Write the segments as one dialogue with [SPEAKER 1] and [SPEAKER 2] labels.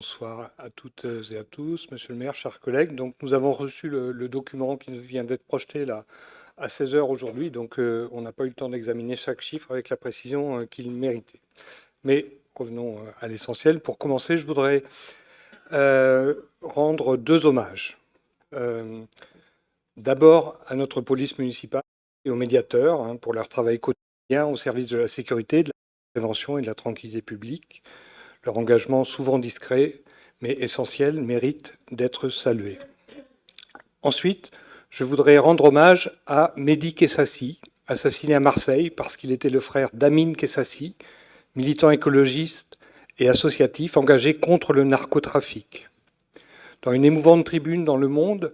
[SPEAKER 1] Bonsoir à toutes et à tous. Monsieur le maire, chers collègues, donc nous avons reçu le document qui vient d'être projeté là à 16 heures aujourd'hui, donc on n'a pas eu le temps d'examiner chaque chiffre avec la précision qu'il méritait. Mais revenons à l'essentiel. Pour commencer, je voudrais rendre deux hommages. D'abord à notre police municipale et aux médiateurs pour leur travail quotidien au service de la sécurité, de la prévention et de la tranquillité publique. Leur engagement, souvent discret, mais essentiel, mérite d'être salué. Ensuite, je voudrais rendre hommage à Mehdi Kessassi, assassiné à Marseille parce qu'il était le frère d'Amine Kessassi, militant écologiste et associatif engagé contre le narcotrafic. Dans une émouvante tribune dans Le Monde,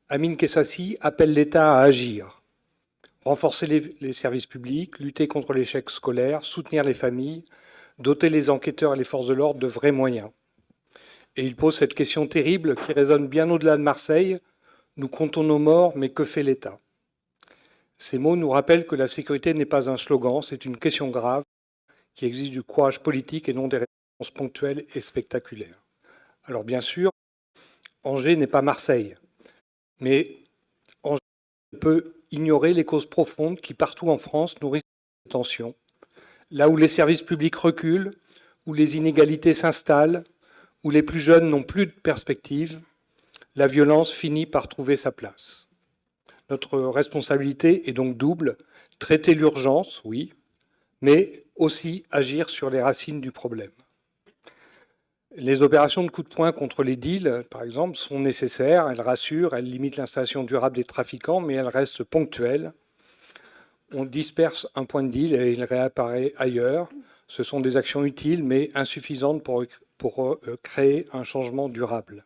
[SPEAKER 1] Amine Kessassi appelle l'État à agir, renforcer les services publics, lutter contre l'échec scolaire, soutenir les familles, doter les enquêteurs et les forces de l'ordre de vrais moyens. Et il pose cette question terrible qui résonne bien au-delà de Marseille. Nous comptons nos morts, mais que fait l'État? Ces mots nous rappellent que la sécurité n'est pas un slogan, c'est une question grave qui exige du courage politique et non des réponses ponctuelles et spectaculaires. Alors bien sûr, Angers n'est pas Marseille, mais Angers peut ignorer les causes profondes qui, partout en France, nourrissent les tensions. Là où les services publics reculent, où les inégalités s'installent, où les plus jeunes n'ont plus de perspective, la violence finit par trouver sa place. Notre responsabilité est donc double, traiter l'urgence, oui, mais aussi agir sur les racines du problème. Les opérations de coup de poing contre les deals, par exemple, sont nécessaires, elles rassurent, elles limitent l'installation durable des trafiquants, mais elles restent ponctuelles. On disperse un point de deal et il réapparaît ailleurs. Ce sont des actions utiles, mais insuffisantes pour créer un changement durable.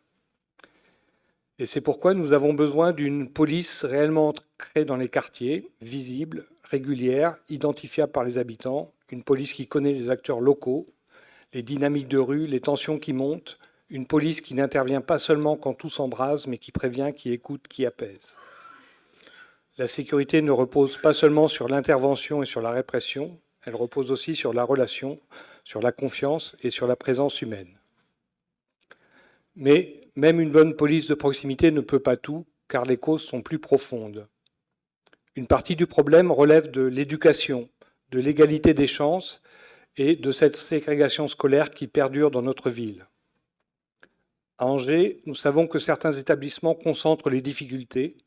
[SPEAKER 1] Et c'est pourquoi nous avons besoin d'une police réellement ancrée dans les quartiers, visible, régulière, identifiable par les habitants, une police qui connaît les acteurs locaux, les dynamiques de rue, les tensions qui montent, une police qui n'intervient pas seulement quand tout s'embrase, mais qui prévient, qui écoute, qui apaise. La sécurité ne repose pas seulement sur l'intervention et sur la répression, elle repose aussi sur la relation, sur la confiance et sur la présence humaine. Mais même une bonne police de proximité ne peut pas tout, car les causes sont plus profondes. Une partie du problème relève de l'éducation, de l'égalité des chances et de cette ségrégation scolaire qui perdure dans notre ville. À Angers, nous savons que certains établissements concentrent les difficultés.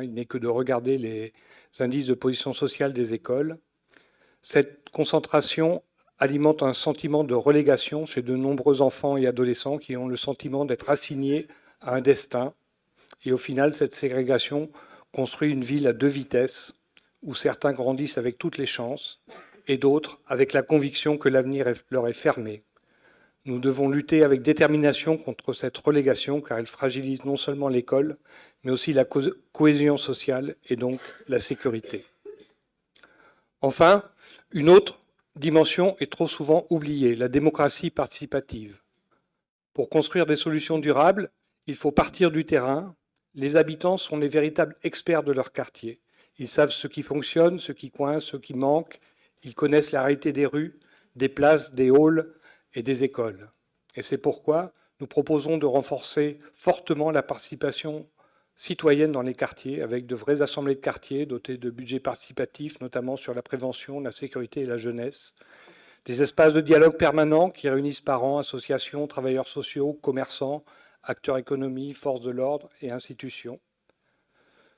[SPEAKER 1] Il n'est que de regarder les indices de position sociale des écoles. Cette concentration alimente un sentiment de relégation chez de nombreux enfants et adolescents qui ont le sentiment d'être assignés à un destin. Et au final, cette ségrégation construit une ville à deux vitesses, où certains grandissent avec toutes les chances et d'autres avec la conviction que l'avenir leur est fermé. Nous devons lutter avec détermination contre cette relégation, car elle fragilise non seulement l'école, mais aussi la cohésion sociale et donc la sécurité. Enfin, une autre dimension est trop souvent oubliée, la démocratie participative. Pour construire des solutions durables, il faut partir du terrain. Les habitants sont les véritables experts de leur quartier. Ils savent ce qui fonctionne, ce qui coince, ce qui manque. Ils connaissent la réalité des rues, des places, des halls et des écoles. Et c'est pourquoi nous proposons de renforcer fortement la participation citoyenne dans les quartiers, avec de vraies assemblées de quartiers dotées de budgets participatifs, notamment sur la prévention, la sécurité et la jeunesse. Des espaces de dialogue permanents qui réunissent parents, associations, travailleurs sociaux, commerçants, acteurs économiques, forces de l'ordre et institutions.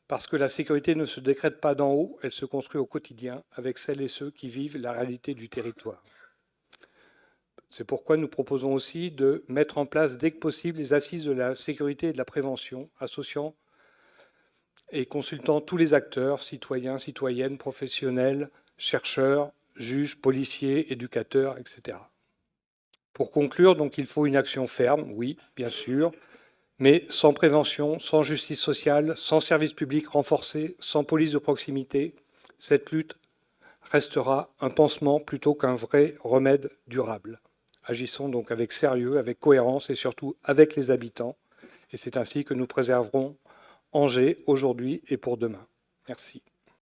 [SPEAKER 1] Parce que la sécurité ne se décrète pas d'en haut, elle se construit au quotidien avec celles et ceux qui vivent la réalité du territoire. C'est pourquoi nous proposons aussi de mettre en place dès que possible les assises de la sécurité et de la prévention, associant et consultant tous les acteurs, citoyens, citoyennes, professionnels, chercheurs, juges, policiers, éducateurs, etc. Pour conclure, donc, il faut une action ferme, oui, bien sûr, mais sans prévention, sans justice sociale, sans service public renforcé, sans police de proximité, cette lutte restera un pansement plutôt qu'un vrai remède durable. Agissons donc avec sérieux, avec cohérence et surtout avec les habitants. Et c'est ainsi que nous préserverons Angers aujourd'hui et pour demain. Merci.